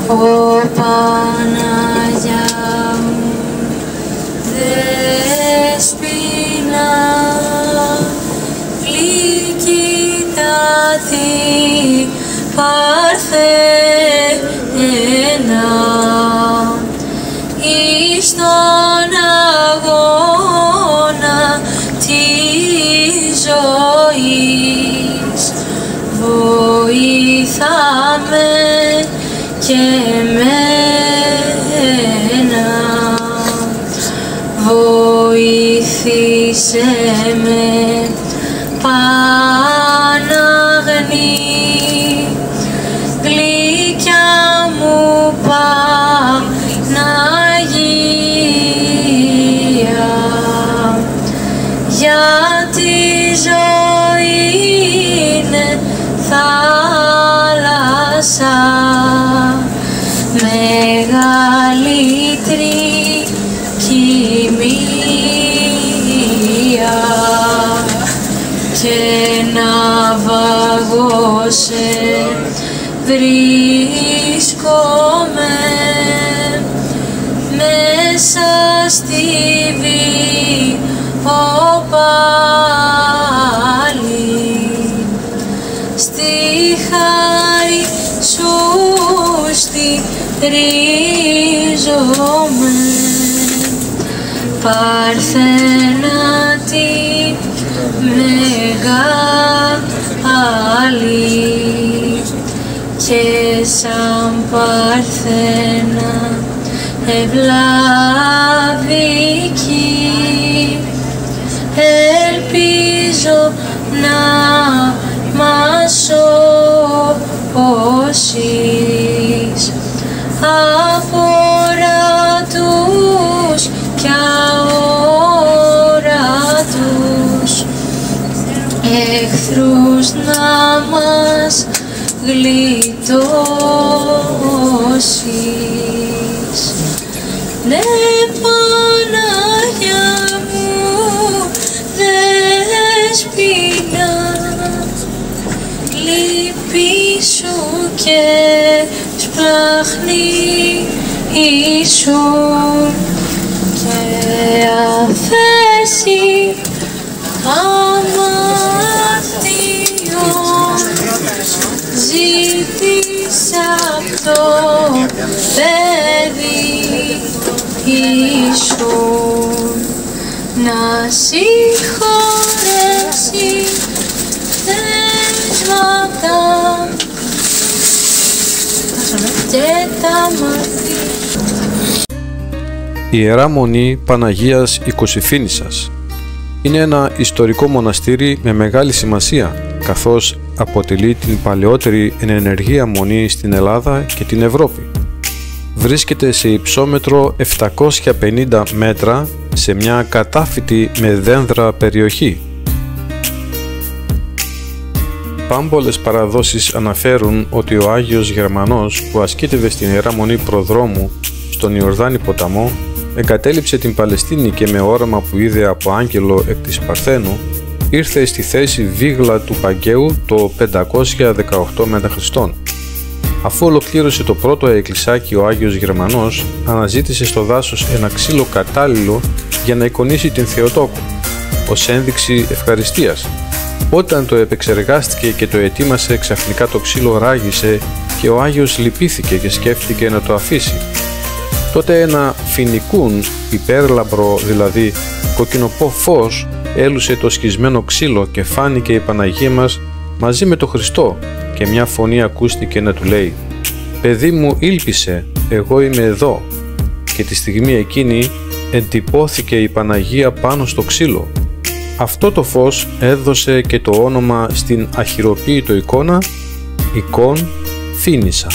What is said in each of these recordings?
Ω Παναγιά μου, Δέσποινα, γλυκύτατη Παρθένα, εις τον αγώνα της ζωής, βοήθαμε και εμένα, βοήθησε με Παναγνή, γλυκιά μου Παναγία, γιατί ζωή είναι θάλασσα μεγαλύτερη κοιμία και ναυαγώσε βρίσκομαι μέσα στη βιοπάλη, στη χάρη σου στηρίζομαι, Παρθένα τη μεγάλη, και σαν Παρθένα ευλαβική ελπίζω να μας σώσεις από ορατούς κι αόρατους εχθρούς, να μας γλιτώσεις. Ναι, Παναγιά μου, Δέσποινα, λύπη σου και σπλάχνη ήσουν και αφέση αμαρτιών, ζήτησα αυτό παιδί ήσουν να συγχωρέσει θέσματα και τα μαθή. Ιερά Μονή Παναγίας Οικοσυφήνισσας είναι ένα ιστορικό μοναστήρι με μεγάλη σημασία, καθώς αποτελεί την παλαιότερη ενεργεία μονή στην Ελλάδα και την Ευρώπη. Βρίσκεται σε υψόμετρο 750 μέτρα σε μια κατάφυτη με δένδρα περιοχή. Πάμπολες παραδόσεις αναφέρουν ότι ο Άγιος Γερμανός, που ασκήτευε στην Ιερά Μονή προδρόμου στον Ιορδάνη ποταμό, εγκατέλειψε την Παλαιστίνη και με όραμα που είδε από άγγελο εκ της Παρθένου ήρθε στη θέση Βίγλα του Παγκαίου το 518 μ.Χ. Αφού ολοκλήρωσε το πρώτο εκκλησάκι, ο Άγιος Γερμανός αναζήτησε στο δάσος ένα ξύλο κατάλληλο για να εικονίσει την Θεοτόκο, ως ένδειξη ευχαριστίας. Όταν το επεξεργάστηκε και το ετοίμασε, ξαφνικά το ξύλο ράγισε και ο Άγιος λυπήθηκε και σκέφτηκε να το αφήσει. Τότε ένα φοινικούν υπέρλαμπρο, δηλαδή κοκκινοπό φως, έλουσε το σκισμένο ξύλο και φάνηκε η Παναγία μας μαζί με τον Χριστό και μια φωνή ακούστηκε να του λέει «Παιδί μου, ήλπισε, εγώ είμαι εδώ». Και τη στιγμή εκείνη εντυπώθηκε η Παναγία πάνω στο ξύλο. Αυτό το φως έδωσε και το όνομα στην αχειροποίητο εικόνα «Εικόν Φήνισσα».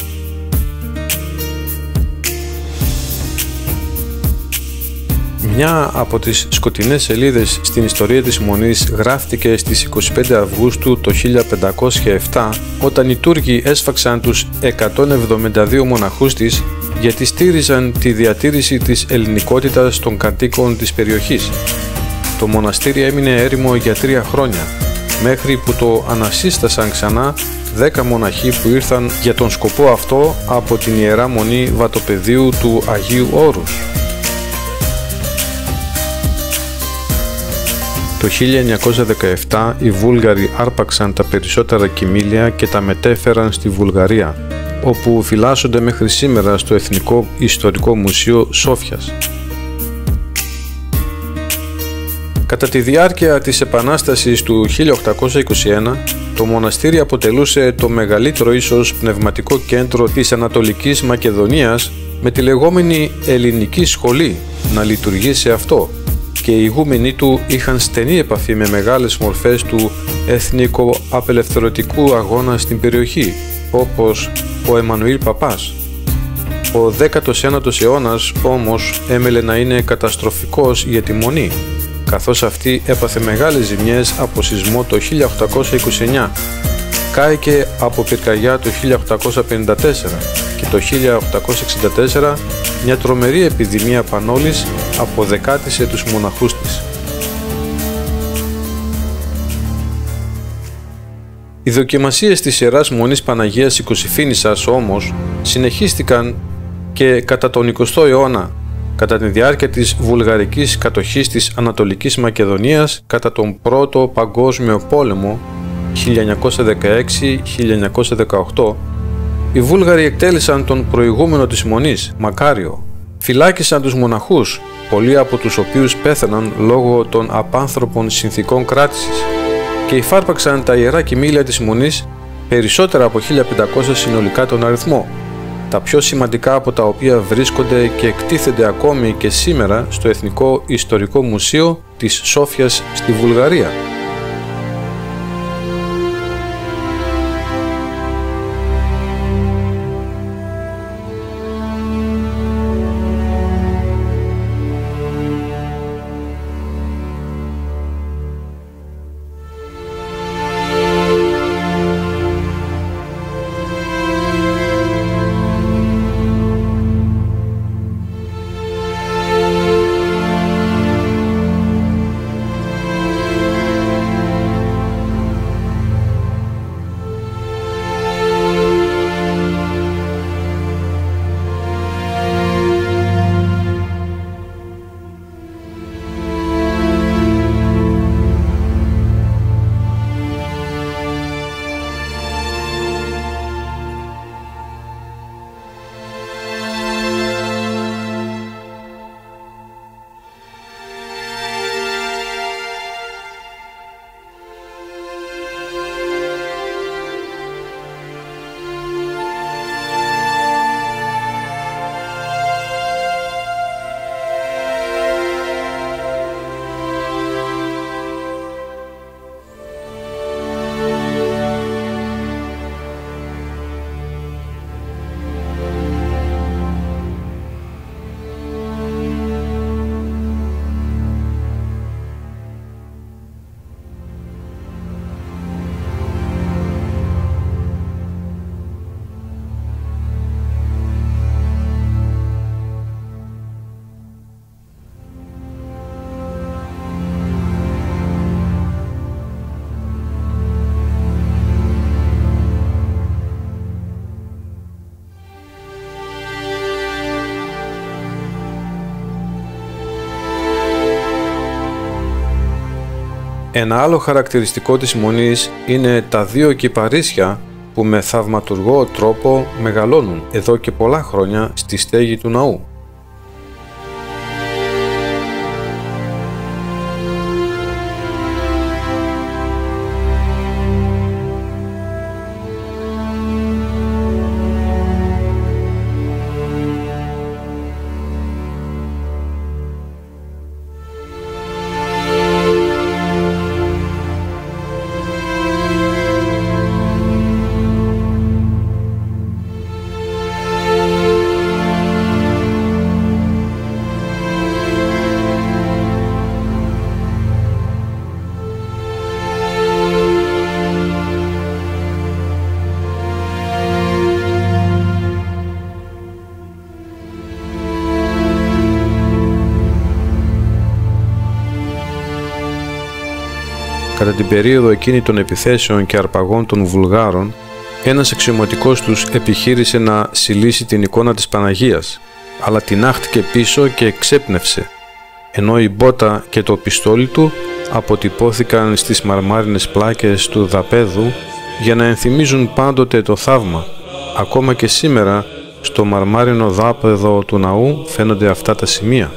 Μια από τις σκοτεινές σελίδες στην ιστορία της Μονής γράφτηκε στις 25 Αυγούστου το 1507, όταν οι Τούρκοι έσφαξαν τους 172 μοναχούς της γιατί στήριζαν τη διατήρηση της ελληνικότητας των κατοίκων της περιοχής. Το μοναστήρι έμεινε έρημο για 3 χρόνια, μέχρι που το ανασύστασαν ξανά 10 μοναχοί που ήρθαν για τον σκοπό αυτό από την Ιερά Μονή Βατοπεδίου του Αγίου Όρους. Το 1917 οι Βούλγαροι άρπαξαν τα περισσότερα κοιμήλια και τα μετέφεραν στη Βουλγαρία, όπου φυλάσσονται μέχρι σήμερα στο Εθνικό Ιστορικό Μουσείο Σόφιας. Κατά τη διάρκεια της Επανάστασης του 1821, το μοναστήρι αποτελούσε το μεγαλύτερο ίσως πνευματικό κέντρο της Ανατολικής Μακεδονίας, με τη λεγόμενη Ελληνική Σχολή να λειτουργεί σε αυτό, και οι ηγούμενοι του είχαν στενή επαφή με μεγάλες μορφές του εθνικο-απελευθερωτικού αγώνα στην περιοχή, όπως ο Εμμανουήλ Παπάς. Ο 19ος αιώνας όμως έμελε να είναι καταστροφικός για τη Μονή, καθώς αυτή έπαθε μεγάλες ζημιές από σεισμό το 1829, κάηκε από πυρκαγιά το 1854 και το 1864 μια τρομερή επιδημία πανόλης αποδεκάτησε τους μοναχούς της. Οι δοκιμασίες της Ιεράς Μονής Παναγίας Οικοσυφήνισσας όμως συνεχίστηκαν και κατά τον 20ο αιώνα, κατά τη διάρκεια της βουλγαρικής κατοχής της Ανατολικής Μακεδονίας κατά τον Πρώτο Παγκόσμιο Πόλεμο 1916-1918, οι Βούλγαροι εκτέλεσαν τον προηγούμενο της Μονής, Μακάριο. Φυλάκισαν τους μοναχούς, πολλοί από τους οποίους πέθαναν λόγω των απάνθρωπων συνθηκών κράτησης, και υφάρπαξαν τα ιερά κοιμήλια της Μονής, περισσότερα από 1500 συνολικά τον αριθμό, τα πιο σημαντικά από τα οποία βρίσκονται και εκτίθενται ακόμη και σήμερα στο Εθνικό Ιστορικό Μουσείο της Σόφιας στη Βουλγαρία. Ένα άλλο χαρακτηριστικό της Μονής είναι τα δύο κυπαρίσια που με θαυματουργό τρόπο μεγαλώνουν εδώ και πολλά χρόνια στη στέγη του ναού. Κατά την περίοδο εκείνη των επιθέσεων και αρπαγών των Βουλγάρων, ένας αξιωματικός τους επιχείρησε να συλλήσει την εικόνα της Παναγίας, αλλά τινάχτηκε πίσω και εξέπνευσε, ενώ η μπότα και το πιστόλι του αποτυπώθηκαν στις μαρμάρινες πλάκες του δαπέδου για να ενθυμίζουν πάντοτε το θαύμα. Ακόμα και σήμερα στο μαρμάρινο δάπεδο του ναού φαίνονται αυτά τα σημεία.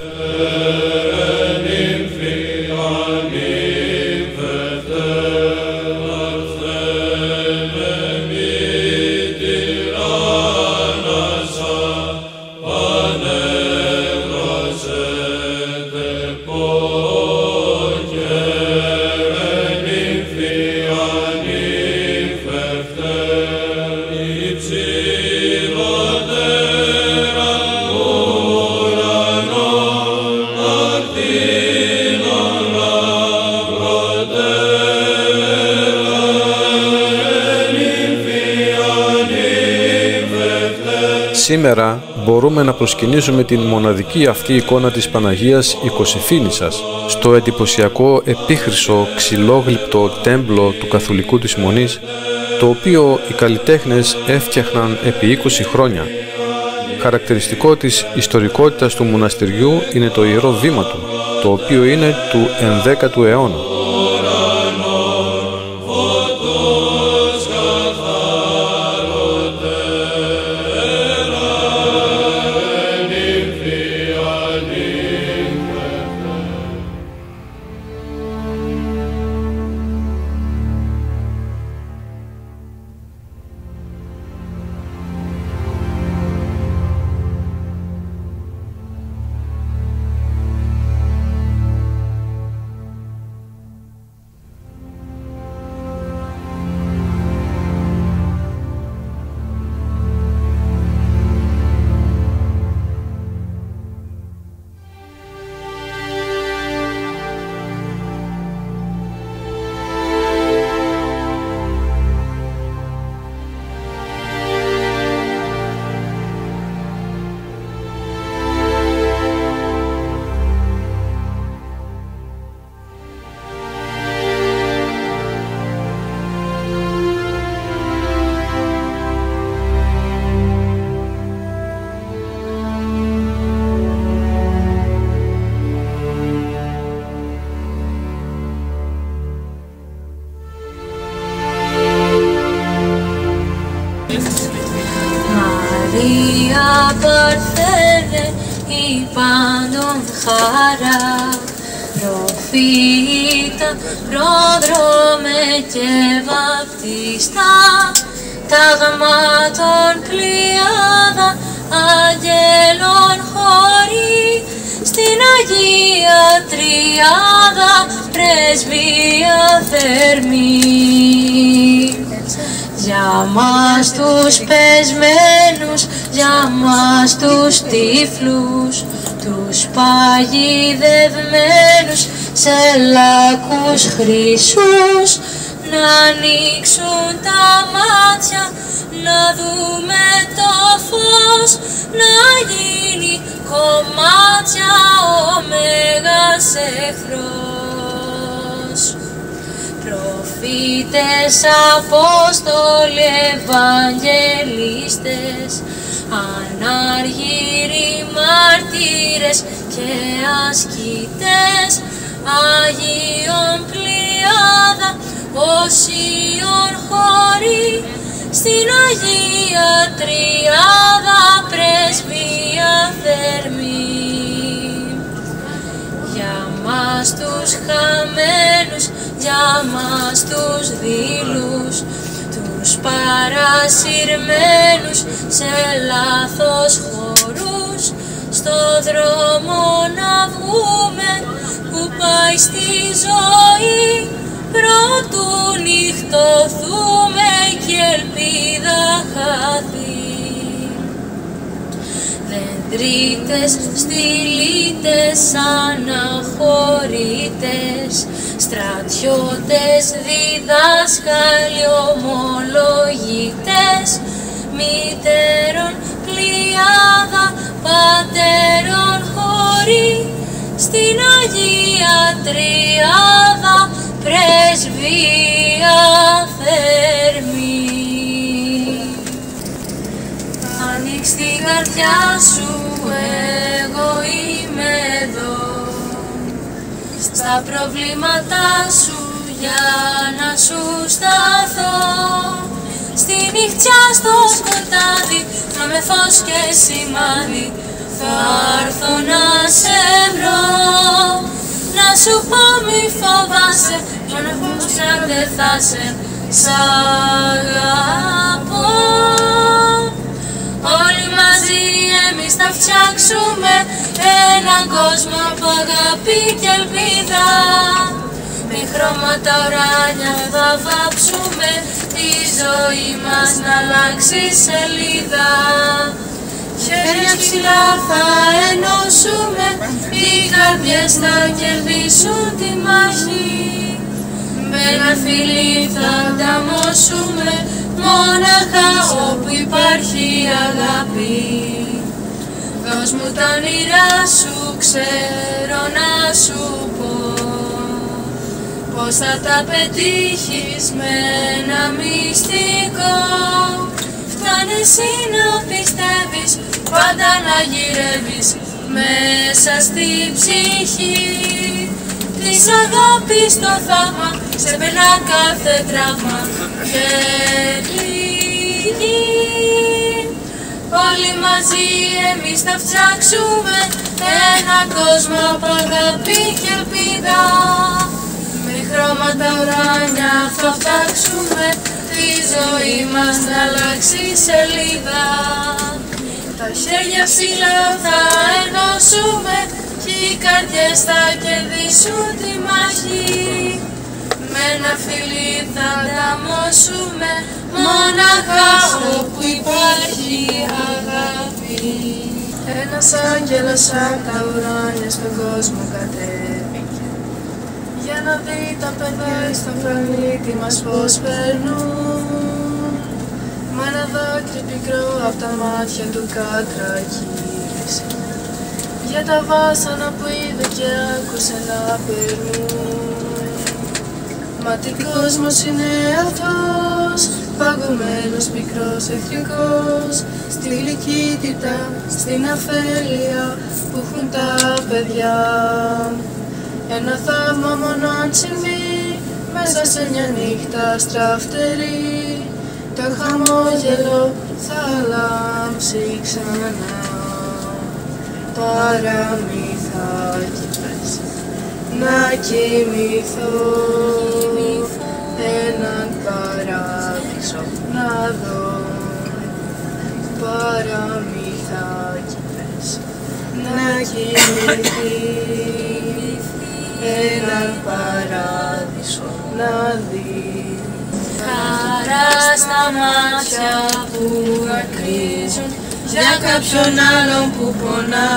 Σήμερα μπορούμε να προσκυνήσουμε την μοναδική αυτή εικόνα της Παναγίας η Κωσυφήνισσας στο εντυπωσιακό επίχρυσο ξυλόγλυπτο τέμπλο του Καθολικού της Μονής, το οποίο οι καλλιτέχνες έφτιαχναν επί 20 χρόνια. Χαρακτηριστικό της ιστορικότητας του μοναστηριού είναι το ιερό βήμα του, το οποίο είναι του 11ου αιώνα. Μαρία Παρθένε, η πάντων χαρά, προφήτα, πρόδρομε και βαπτιστά, ταγμάτων πλειάδα, αγγέλων χωρί, στην Αγία Τριάδα, πρεσβεία θερμή. Για μας τους πεσμένους, για μας τους τύφλους, τους παγιδευμένους σε λάκκους χρυσούς, να ανοίξουν τα μάτια, να δούμε το φως, να γίνει κομμάτια ο Μέγας Εχθρός. Προφήτες, Απόστολοι, Ευαγγελίστες, ανάργυροι, μάρτυρες και ασκητές, Αγίων πλειάδα, όσιων χωρί, στην Αγία Τριάδα, πρεσβεία θερμή. Για μας τους χαμένους, για μας τους δείλους, τους παρασυρμένους σε λάθος χορούς, στο δρόμο να βγούμε που πάει στη ζωή, προτού νυχτωθούμε και ελπίδα χαθεί. Δεντρίτες, στυλίτες, αναχωρίτες, στρατιώτες, διδάσκαλοι, ομολογητές, μητέρων πλειάδα, πατέρων χωρί, στην Αγία Τριάδα, πρεσβεία θερμή. Ανοίξ' την καρδιά σου, εγώ είμαι εδώ, στα προβλήματά σου για να σου σταθώ. Στη νυχτιά στο σκοτάδι θα με φως και σημάδι, θα έρθω να σε βρω. Να σου πω μη φοβάσαι, μόνο πως πια δεν θα σε, σ' αγαπώ. Όλοι μαζί εμείς θα φτιάξουμε έναν κόσμο από αγάπη και ελπίδα. Με χρώματα ουράνια θα βάψουμε τη ζωή μας να αλλάξει σελίδα. Χέρια ψηλά θα ενώσουμε, οι καρδιές θα κερδίσουν τη μάχη. Με ένα φιλί θα ανταμώσουμε, μόναχα όπου υπάρχει αγάπη. Δώσ' μου τα όνειρά σου, ξέρω να σου πω, πως θα τα πετύχεις με ένα μυστικό. Φτάνει εσύ να πιστεύεις, πάντα να γυρεύεις μέσα στη ψυχή. Της αγάπης το θαύμα ξεπερνά κάθε τραύμα και πληγή. Όλοι μαζί εμείς θα φτιάξουμε έναν κόσμο από αγάπη και ελπίδα. Με χρώματα ουράνια θα φτιάξουμε τη ζωή μας να αλλάξει σελίδα. Τα χέρια ψηλά θα ενώσουμε και οι καρδιές θα κερδίσουν τη μάχη. Με ένα φιλί θα ανταμώσουμε, μόναχα όπου υπάρχει αγάπη. Ένας άγγελος απ' τα ουράνια στον κόσμο κατέβηκε, για να δει τα παιδιά στον πλανήτη μας πως περνούν. Μα ένα δάκρυ πικρό απ' τα μάτια του κατρακύλησε, για τα βάσανα που είδε και άκουσε να περνούν. Μα τι κόσμος είναι αυτός, παγωμένος πικρός εχθρικός, στη γλυκύτητα, στην αφέλεια που έχουν τα παιδιά. Ένα θαύμα μόνο αν συμβεί, μέσα σε μια νύχτα στραφτερή, το χαμόγελο θα λάμψει ξανά. Παραμυθάκι πες, να κοιμηθώ, έναν παράδεισο να δω. Παραμυθάκι πες, να κοιμηθείς, έναν παράδεισο να δεις. Χαρά στα μάτια που δακρύζουν για κάποιον άλλον που πονά,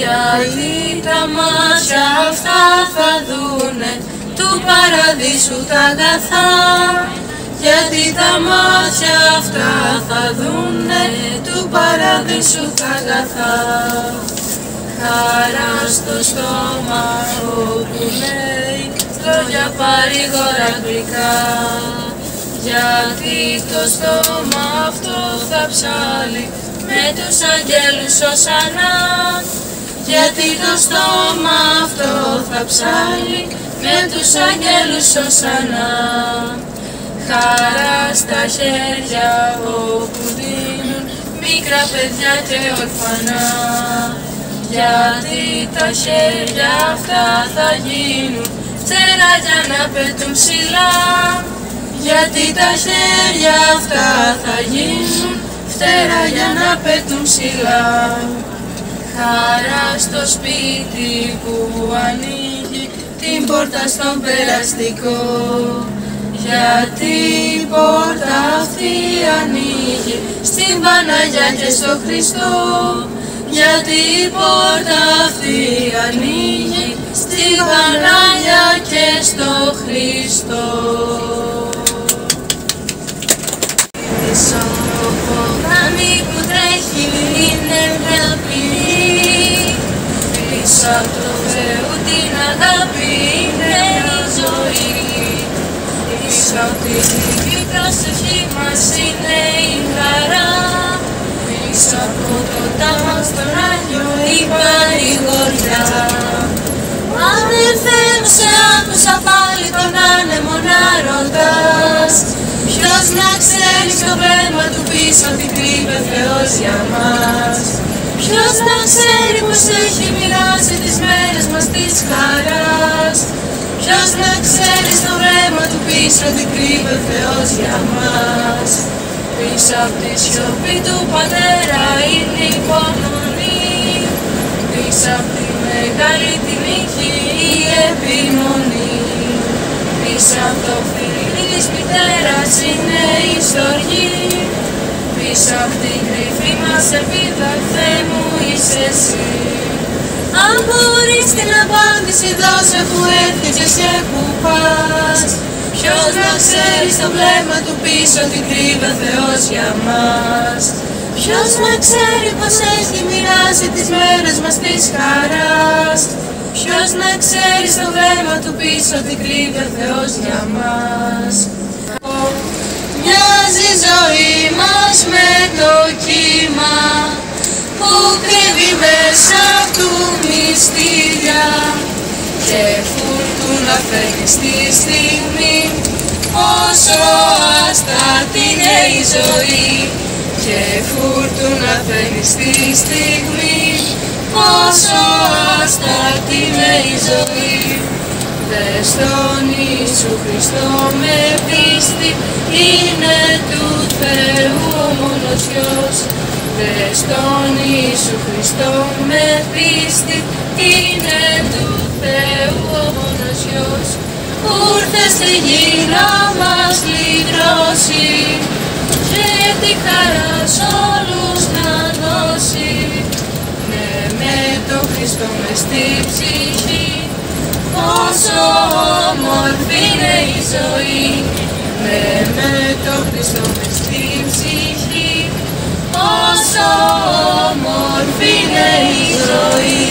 γιατί τα μάτια αυτά θα δούνε του παραδείσου τα αγαθά. Γιατί τα μάτια αυτά θα δούνε του παραδείσου τα αγαθά. Χαρά στο στόμα όπου λέει λόγια παρήγορα γλυκά, γιατί το στόμα αυτό θα ψάλει με τους αγγέλους οσανά. Γιατί το στόμα αυτό θα ψάλει με τους αγγέλους οσανά. Χαρά στα χέρια όπου δίνουν μικρά παιδιά και ορφανά, γιατί τα χέρια αυτά θα γίνουν φτερά για να πετούν ψηλά. Γιατί τα χέρια αυτά θα γίνουν φτερά για να πετούν ψηλά. Χαρά στο σπίτι που ανοίγει την πόρτα στον περαστικό, γιατί η πόρτα αυτή ανοίγει στην Παναγιά και στο Χριστό. Γιατί η πόρτα αυτή ανοίγει στη Παναγιά και στο Χριστό. Πίσω από γραμμή που τρέχει είναι γραπηρή, πίσω από το Θεού την αγάπη είναι η ζωή. Πίσω τη λίγη προσευχή μας είναι η χαρά. Πίσω από το τάμα στον Άγιο η παρηγοριά. Αδερφέ μου, σε άκουσα πάλι τον άνεμο να ρωτάς. Ποιος να ξέρει στο βλέμμα του πίσω τι κρύβε Θεός για μας. Ποιος να ξέρει πως έχει μοιράσει τις μέρες μας της χαράς. Ποιος να ξέρει στο βλέμμα του πίσω τι κρύβε Θεός για μας. Πίσω απ' τη σιωπή του Πατέρα είναι η υπομονή. Πίσω απ' τη μεγάλη τη νίκη η επιμονή. Πίσω απ' το φιλί της μητέρας είναι η στοργή. Πίσω απ' την κρυφή μας ελπίδα, Θεέ μου, είσαι εσύ. Αν μπορείς την απάντηση δώσε που έρχεσαι και που πας. Ποιος να ξέρει στο βλέμμα του πίσω τι κρύβε Θεός για μας. Ποιος να ξέρει πως έχει μοιράσει τις μέρες μας της χαράς. Ποιος να ξέρει στο βλέμμα του πίσω τι κρύβε Θεός για μας. Μοιάζει η ζωή μας με το κύμα που κρύβει μέσα του μυστήρια και φουρτούνα φέρνει στη στιγμή όσο άστατη είναι η ζωή. Και φουρτούνα φέρνει στη στιγμή όσο άστατη είναι η ζωή. Δες τον Ιησού Χριστό με πίστη, είναι του Θεού ο μόνος Υιός. Δες τον Ιησού Χριστό με πίστη, είναι του Θεού ο μόνος Υιός. Ήρθε στη γη να μας λυτρώσει και τη χαρά σ' όλους να δώσει. Ναι, με τον Χριστό μες στη ψυχή, πόσο όμορφη είναι η ζωή. Ναι, με τον Χριστό μες στη ψυχή, πόσο όμορφη είναι η ζωή.